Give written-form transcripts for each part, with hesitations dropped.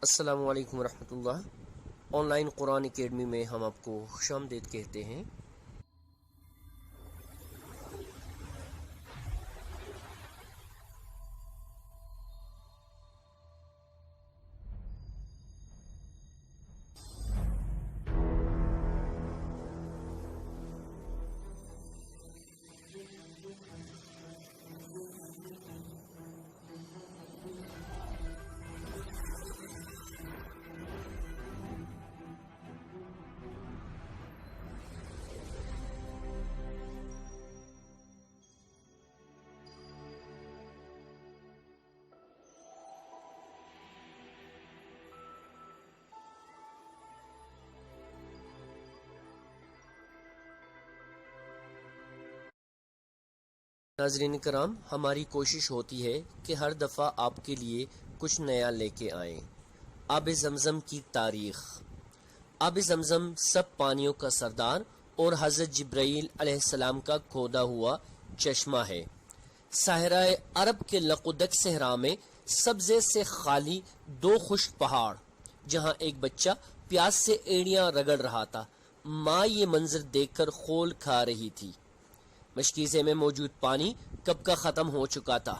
السلام علیکم ورحمۃ اللہ۔ آن لائن قرآن اکیڈمی میں ہم آپ کو خوش آمدید کہتے ہیں۔ ناظرین کرام، ہماری کوشش ہوتی ہے کہ ہر دفعہ آپ کے لیے کچھ نیا لے کے آئیں۔ آب زمزم کی تاریخ۔ آب زمزم سب پانیوں کا سردار اور حضرت جبرائیل علیہ السلام کا کھودا ہوا چشمہ ہے۔ صحرائے عرب کے لقدک صحرا میں سبزے سے خالی دو خشک پہاڑ، جہاں ایک بچہ پیاس سے ایڑیاں رگڑ رہا تھا۔ ماں یہ منظر دیکھ کر خول کھا رہی تھی۔ مشکیزے میں موجود پانی کب کا ختم ہو چکا تھا۔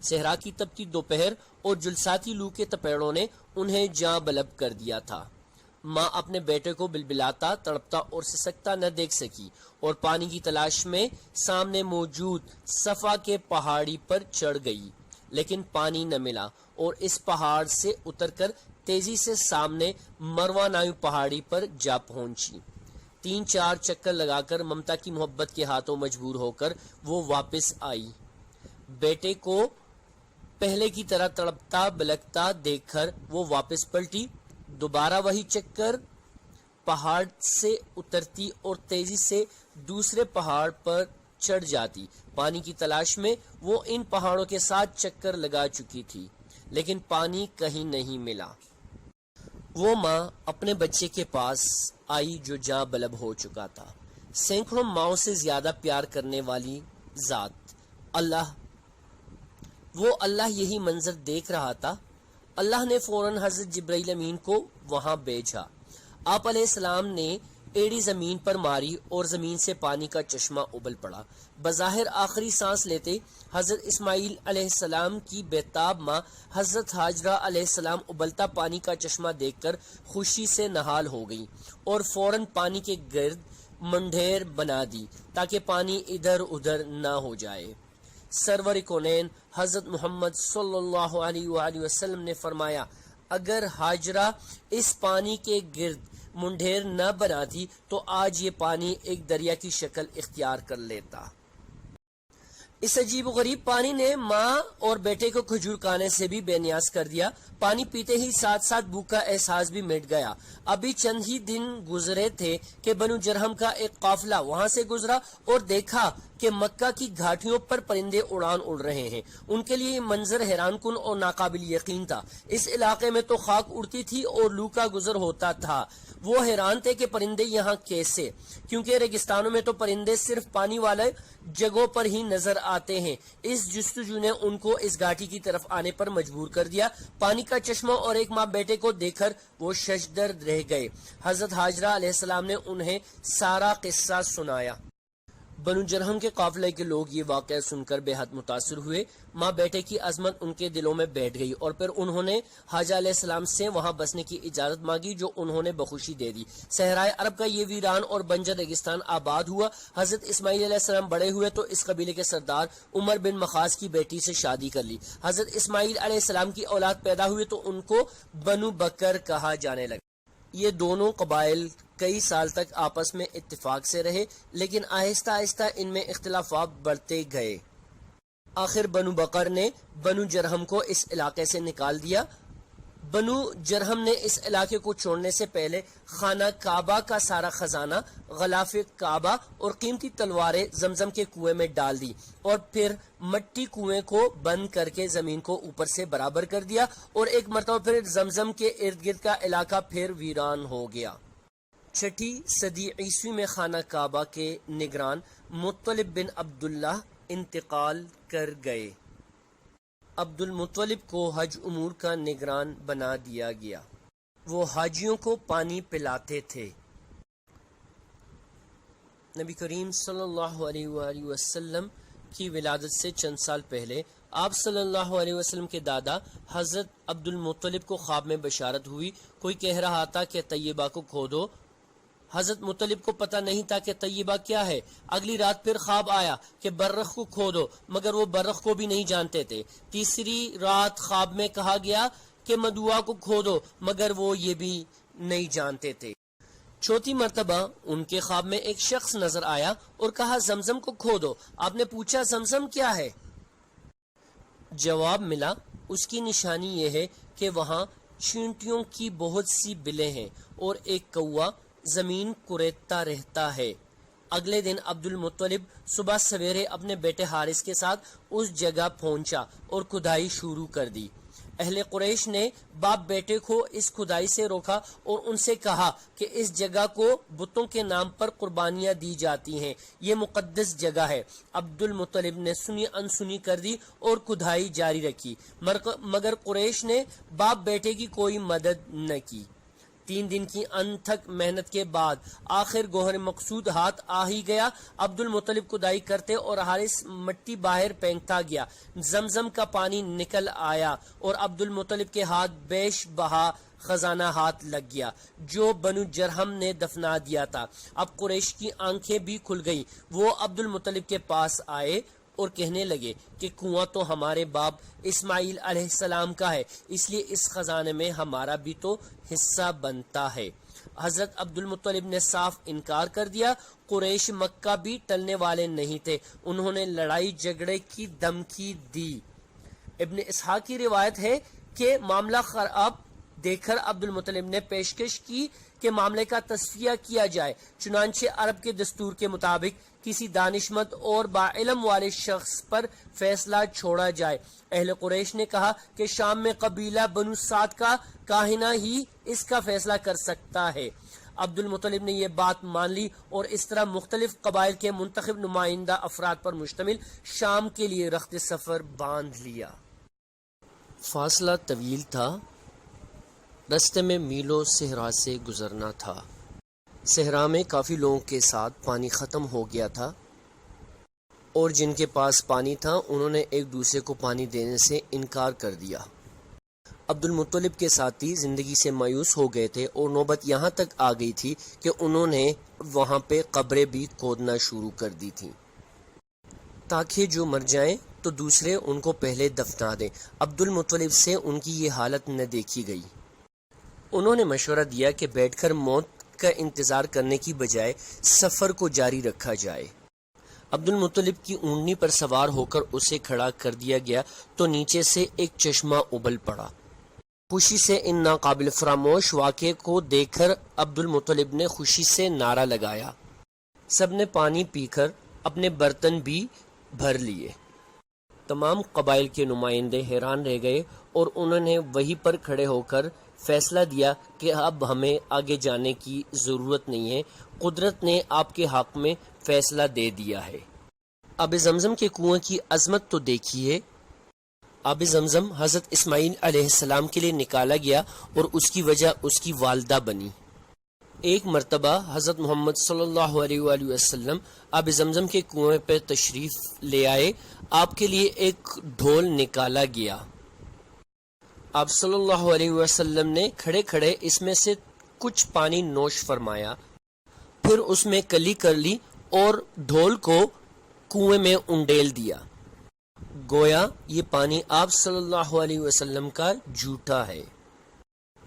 صحرا کی تپتی دوپہر اور جلساتی لو کے تپیڑوں نے انہیں جاں بلب کر دیا تھا۔ ماں اپنے بیٹے کو بلبلاتا، تڑپتا اور سسکتا نہ دیکھ سکی اور پانی کی تلاش میں سامنے موجود صفا کے پہاڑی پر چڑھ گئی، لیکن پانی نہ ملا اور اس پہاڑ سے اتر کر تیزی سے سامنے مروہ نایو پہاڑی پر جا پہنچی۔ 3-4 چکر لگا کر ممتا کی محبت کے ہاتھوں مجبور ہو کر وہ واپس آئی۔ بیٹے کو پہلے کی طرح تڑپتا بلکتا دیکھ کر وہ واپس پلٹی، دوبارہ وہی چکر، پہاڑ سے اترتی اور تیزی سے دوسرے پہاڑ پر چڑھ جاتی۔ پانی کی تلاش میں وہ ان پہاڑوں کے ساتھ چکر لگا چکی تھی، لیکن پانی کہیں نہیں ملا۔ وہ ماں اپنے بچے کے پاس آئی جو جاں بلب ہو چکا تھا۔ سینکڑوں ماؤں سے زیادہ پیار کرنے والی ذات اللہ، وہ اللہ یہی منظر دیکھ رہا تھا۔ اللہ نے فوراً حضرت جبرائیل امین کو وہاں بھیجا۔ آپ علیہ السلام نے ایڑی زمین پر ماری اور زمین سے پانی کا چشمہ ابل پڑا۔ بظاہر آخری سانس لیتے حضرت اسماعیل علیہ السلام کی بیتاب ماں حضرت ہاجرہ علیہ السلام ابلتا پانی کا چشمہ دیکھ کر خوشی سے نہال ہو گئی اور فوراً پانی کے گرد منڈھیر بنا دی تاکہ پانی ادھر ادھر نہ ہو جائے۔ سرور کونین حضرت محمد صلی اللہ علیہ وآلہ وسلم نے فرمایا، اگر ہاجرہ اس پانی کے گرد منڈھیر نہ بناتی تو آج یہ پانی ایک دریا کی شکل اختیار کر لیتا۔ اس عجیب و غریب پانی نے ماں اور بیٹے کو کھجور کھانے سے بھی بے نیاز کر دیا۔ پانی پیتے ہی ساتھ ساتھ بھوک کا احساس بھی مٹ گیا۔ ابھی چند ہی دن گزرے تھے کہ بنو جرہم کا ایک قافلہ وہاں سے گزرا اور دیکھا کہ مکہ کی گھاٹیوں پر پرندے اڑان اڑ رہے ہیں۔ ان کے لیے یہ منظر حیران کن اور ناقابل یقین تھا۔ اس علاقے میں تو خاک اڑتی تھی اور لو کا گزر ہوتا تھا۔ وہ حیران تھے کہ پرندے یہاں کیسے، کیونکہ ریگستانوں میں تو پرندے صرف پانی والے جگہوں پر ہی نظر آتے ہیں۔ اس جستجو نے ان کو اس گھاٹی کی طرف آنے پر مجبور کر دیا۔ پانی کا چشمہ اور ایک ماں بیٹے کو دیکھ کر وہ ششدر رہ گئے۔ حضرت ہاجرہ علیہ السلام نے انہیں سارا قصہ سنایا۔ بنو جرہم کے قافلے کے لوگ یہ واقعہ سن کر بے حد متاثر ہوئے۔ ماں بیٹے کی عظمت ان کے دلوں میں بیٹھ گئی اور پھر انہوں نے حاجہ علیہ السلام سے وہاں بسنے کی اجازت مانگی، جو انہوں نے بخوشی دے دی۔ صحرائے عرب کا یہ ویران اور بنجر ریگستان آباد ہوا۔ حضرت اسماعیل علیہ السلام بڑے ہوئے تو اس قبیلے کے سردار عمر بن مخاص کی بیٹی سے شادی کر لی۔ حضرت اسماعیل علیہ السلام کی اولاد پیدا ہوئی تو ان کو بنو بکر کہا جانے لگا۔ یہ دونوں قبائل کئی سال تک آپس میں اتفاق سے رہے، لیکن آہستہ آہستہ ان میں اختلافات بڑھتے گئے۔ آخر بنو بکر نے بنو جرہم کو اس علاقے سے نکال دیا۔ بنو جرہم نے اس علاقے کو چھوڑنے سے پہلے خانہ کعبہ کا سارا خزانہ، غلاف کعبہ اور قیمتی تلواریں زمزم کے کنویں میں ڈال دی اور پھر مٹی کنویں کو بند کر کے زمین کو اوپر سے برابر کر دیا اور ایک مرتبہ پھر زمزم کے ارد گرد کا علاقہ پھر ویران ہو گیا۔ 6 صدی عیسوی میں خانہ کعبہ کے نگران مطلب بن عبداللہ انتقال کر گئے۔ عبد المطلب کو حج امور کا نگران بنا دیا گیا۔ وہ حاجیوں کو پانی پلاتے تھے۔ نبی کریم صلی اللہ علیہ وآلہ وسلم کی ولادت سے چند سال پہلے آپ صلی اللہ علیہ وسلم کے دادا حضرت عبد المطلب کو خواب میں بشارت ہوئی۔ کوئی کہہ رہا تھا کہ طیبہ کو کھودو۔ حضرت مطلب کو پتہ نہیں تھا کہ طیبہ کیا ہے۔ اگلی رات پھر خواب آیا کہ برخ کو کھودو، مگر وہ برخ کو بھی نہیں جانتے تھے۔ تیسری رات خواب میں کہا گیا کہ مدعا کو کھودو، مگر وہ یہ بھی نہیں جانتے تھے۔ چوتھی مرتبہ ان کے خواب میں ایک شخص نظر آیا اور کہا زمزم کو کھودو۔ آپ نے پوچھا زمزم کیا ہے؟ جواب ملا اس کی نشانی یہ ہے کہ وہاں چینٹیوں کی بہت سی بلیں ہیں اور ایک کوا زمین کریدتا رہتا ہے۔ اگلے دن عبد المطلب صبح سویرے اپنے بیٹے حارث کے ساتھ اس جگہ پہنچا اور کھدائی شروع کر دی۔ اہل قریش نے باپ بیٹے کو اس کھدائی سے روکا اور ان سے کہا کہ اس جگہ کو بتوں کے نام پر قربانیاں دی جاتی ہیں، یہ مقدس جگہ ہے۔ عبد المطلب نے سنی انسنی کر دی اور کھدائی جاری رکھی، مگر قریش نے باپ بیٹے کی کوئی مدد نہ کی۔ 3 دن کی انتھک محنت کے بعد آخر گوہر مقصود ہاتھ آ ہی گیا۔ عبد المطلب کھدائی کرتے اور حارث مٹی باہر پھینکتا گیا۔ زمزم کا پانی نکل آیا اور عبد المطلب کے ہاتھ بیش بہا خزانہ ہاتھ لگ گیا جو بنو جرہم نے دفنا دیا تھا۔ اب قریش کی آنکھیں بھی کھل گئی۔ وہ عبد المطلب کے پاس آئے اور کہنے لگے کہ کنواں تو ہمارے باپ اسماعیل علیہ السلام کا ہے، اس لیے اس خزانے میں ہمارا بھی تو حصہ بنتا ہے۔ حضرت عبد المطلب نے صاف انکار کر دیا۔ قریش مکہ بھی ٹلنے والے نہیں تھے، انہوں نے لڑائی جھگڑے کی دھمکی دی۔ ابن اسحاق کی روایت ہے کہ معاملہ خراب دیکھ کر عبد المطلب نے پیشکش کی کہ معاملے کا تصفیہ کیا جائے، چنانچہ عرب کے دستور کے مطابق کسی دانشمند اور باعلم والے شخص پر فیصلہ چھوڑا جائے۔ اہل قریش نے کہا کہ شام میں قبیلہ بنو سعد کا کاہنہ ہی اس کا فیصلہ کر سکتا ہے۔ عبد المطلب نے یہ بات مان لی اور اس طرح مختلف قبائل کے منتخب نمائندہ افراد پر مشتمل شام کے لیے رخت سفر باندھ لیا۔ فاصلہ طویل تھا، رستے میں میلوں صحرا سے گزرنا تھا۔ صحرا میں کافی لوگوں کے ساتھ پانی ختم ہو گیا تھا اور جن کے پاس پانی تھا انہوں نے ایک دوسرے کو پانی دینے سے انکار کر دیا۔ عبد المطلب کے ساتھی زندگی سے مایوس ہو گئے تھے اور نوبت یہاں تک آ گئی تھی کہ انہوں نے وہاں پہ قبریں بھی کھودنا شروع کر دی تھیں تاکہ جو مر جائیں تو دوسرے ان کو پہلے دفنا دیں۔ عبد المطلب سے ان کی یہ حالت نہ دیکھی گئی۔ انہوں نے مشورہ دیا کہ بیٹھ کر موت کا انتظار کرنے کی بجائے سفر کو جاری رکھا جائے۔ عبد المطلب کی اونٹنی پر سوار ہو کر اسے کھڑا کر دیا گیا تو نیچے سے ایک چشمہ ابل پڑا۔ خوشی سے ان ناقابل فراموش واقعے کو دیکھ کر عبد المطلب نے خوشی سے نعرہ لگایا۔ سب نے پانی پی کر اپنے برتن بھی بھر لیے۔ تمام قبائل کے نمائندے حیران رہ گئے اور انہوں نے وہیں پر کھڑے ہو کر فیصلہ دیا کہ اب ہمیں آگے جانے کی ضرورت نہیں ہے، قدرت نے آپ کے حق میں فیصلہ دے دیا ہے۔ آب زمزم کے کنویں کی عظمت تو دیکھیے۔ آب زمزم حضرت اسماعیل علیہ السلام کے لیے نکالا گیا اور اس کی وجہ اس کی والدہ بنی۔ ایک مرتبہ حضرت محمد صلی اللہ علیہ وآلہ وسلم آب زمزم کے کنویں پہ تشریف لے آئے۔ آپ کے لیے ایک ڈھول نکالا گیا۔ آپ صلی اللہ علیہ وسلم نے کھڑے کھڑے اس میں سے کچھ پانی نوش فرمایا، پھر اس میں کلی کر لی اور ڈھول کو کنویں میں انڈیل دیا، گویا یہ پانی آپ صلی اللہ علیہ وسلم کا جھوٹا ہے۔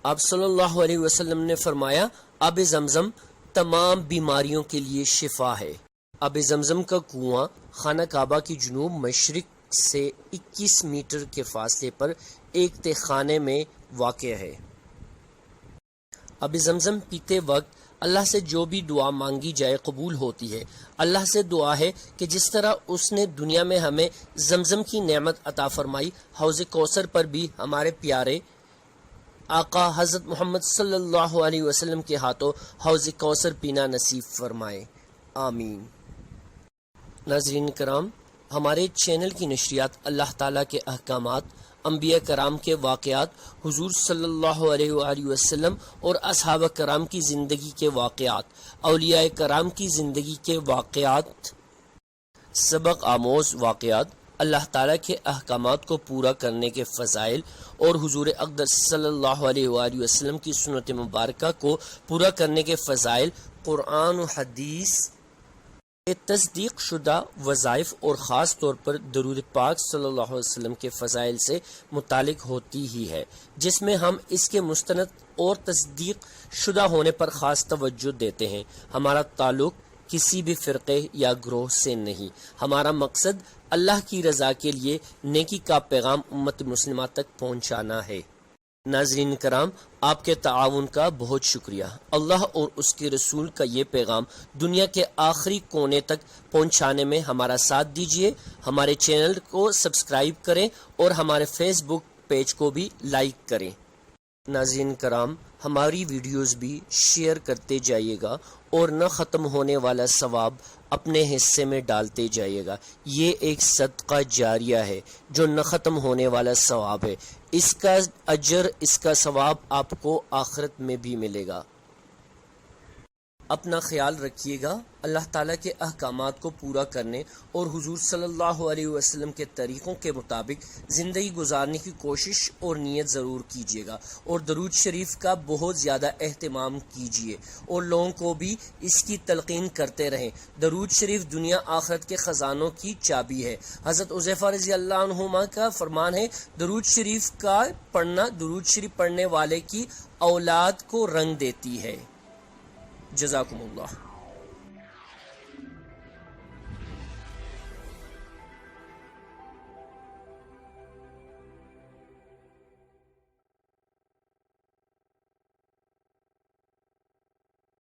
آپ صلی اللہ علیہ وسلم نے فرمایا آب زمزم تمام بیماریوں کے لیے شفا ہے۔ آب زمزم کا کنواں خانہ کعبہ کی جنوب مشرق سے 21 میٹر کے فاصلے پر ایک تہ خانے میں واقع ہے۔ آب زمزم پیتے وقت اللہ سے جو بھی دعا مانگی جائے قبول ہوتی ہے۔ اللہ سے دعا ہے کہ جس طرح اس نے دنیا میں ہمیں زمزم کی نعمت عطا فرمائی، حوض کوثر پر بھی ہمارے پیارے آقا حضرت محمد صلی اللہ علیہ وسلم کے ہاتھوں حوض کوثر پینا نصیب فرمائے، آمین۔ ناظرین کرام، ہمارے چینل کی نشریات اللہ تعالیٰ کے احکامات، انبیاء کرام کے واقعات، حضور صلی اللہ علیہ وآلہ وسلم اور اصحابہ کرام کی زندگی کے واقعات، اولیاء کرام کی زندگی کے واقعات، سبق آموز واقعات، اللہ تعالیٰ کے احکامات کو پورا کرنے کے فضائل اور حضور اقدس صلی اللہ علیہ وآلہ وسلم کی سنت مبارکہ کو پورا کرنے کے فضائل، قرآن و حدیث کے تصدیق شدہ وظائف اور خاص طور پر درود پاک صلی اللہ علیہ وسلم کے فضائل سے متعلق ہوتی ہی ہے، جس میں ہم اس کے مستند اور تصدیق شدہ ہونے پر خاص توجہ دیتے ہیں۔ ہمارا تعلق کسی بھی فرقے یا گروہ سے نہیں، ہمارا مقصد اللہ کی رضا کے لیے نیکی کا پیغام امت مسلمہ تک پہنچانا ہے۔ ناظرین کرام، آپ کے تعاون کا بہت شکریہ۔ اللہ اور اس کے رسول کا یہ پیغام دنیا کے آخری کونے تک پہنچانے میں ہمارا ساتھ دیجیے۔ ہمارے چینل کو سبسکرائب کریں اور ہمارے فیس بک پیج کو بھی لائک کریں۔ ناظرین کرام، ہماری ویڈیوز بھی شیئر کرتے جائیے گا اور نہ ختم ہونے والا ثواب اپنے حصے میں ڈالتے جائیے گا۔ یہ ایک صدقہ جاریہ ہے جو نہ ختم ہونے والا ثواب ہے۔ اس کا اجر، اس کا ثواب آپ کو آخرت میں بھی ملے گا۔ اپنا خیال رکھیے گا، اللہ تعالیٰ کے احکامات کو پورا کرنے اور حضور صلی اللہ علیہ وسلم کے طریقوں کے مطابق زندگی گزارنے کی کوشش اور نیت ضرور کیجیے گا، اور درود شریف کا بہت زیادہ اہتمام کیجیے اور لوگوں کو بھی اس کی تلقین کرتے رہیں۔ درود شریف دنیا آخرت کے خزانوں کی چابی ہے۔ حضرت حذیفہ رضی اللہ عنہما کا فرمان ہے، درود شریف کا پڑھنا درود شریف پڑھنے والے کی اولاد کو رنگ دیتی ہے۔ جزاکم اللہ۔